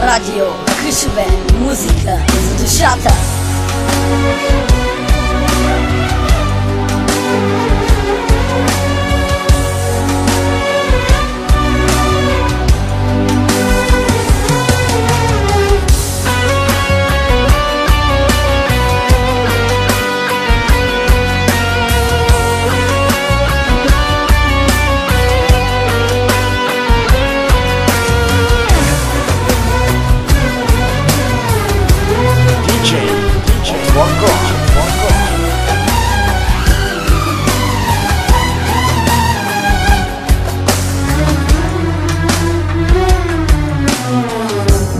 радио Къшове, музика за душата.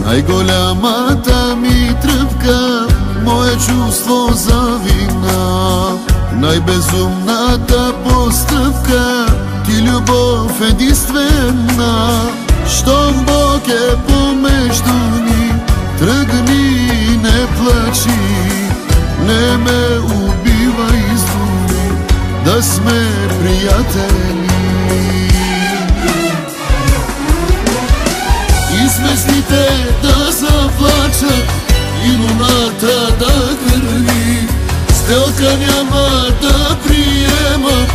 Най-голямата ми тръпка, мое чувство за вина. Най-безумната постъпка, ти любов единствена. Щом Бог е помежду ни, тръгни, не плачи. Не ме убивай с думи, да сме приятели. И звездите да заплачат, и луната да гърви. Сделка няма да приема,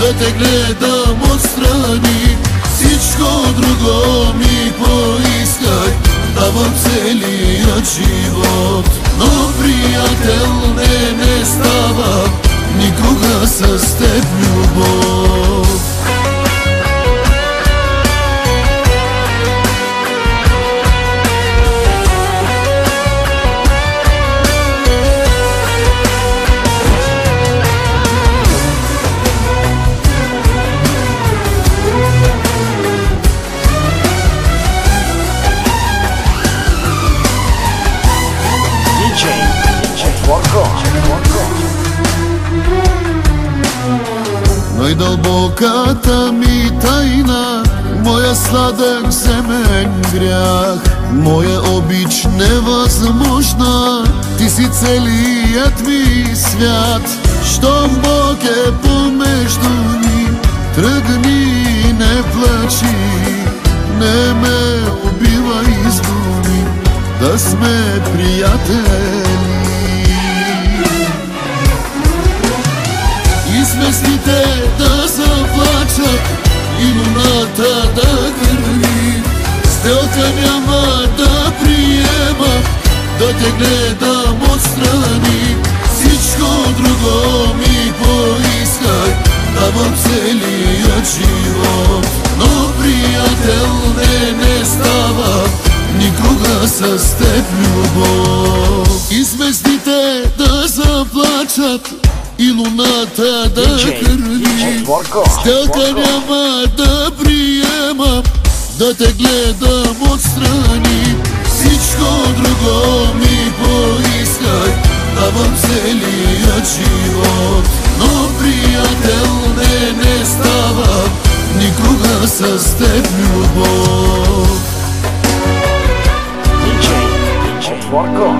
да те гледам отстрани. Всичко друго ми поискай, давам целият живот. Но приятел не става никога с теб любов. Най-дълбоката ми тайна, моя сладък земен грях, моя обич невъзможна, ти си целият ми свят. Щом Бог е помежду ни, тръгни, не плачи. Не ме убивай с думи, да сме приятели. И звездите да заплачат, и луната да гърви. Сделка няма да приема, да те гледам отстрани. Всичко друго ми поискай, давам целият живот. Но приятел не става никога с теб любов. И звездите да заплачат, и луната да гърви. Сделка няма да приема, да те гледам отстрани. Всичко друго ми поискай, давам целият живот. Но приятел не става никога с теб любов. Четворко.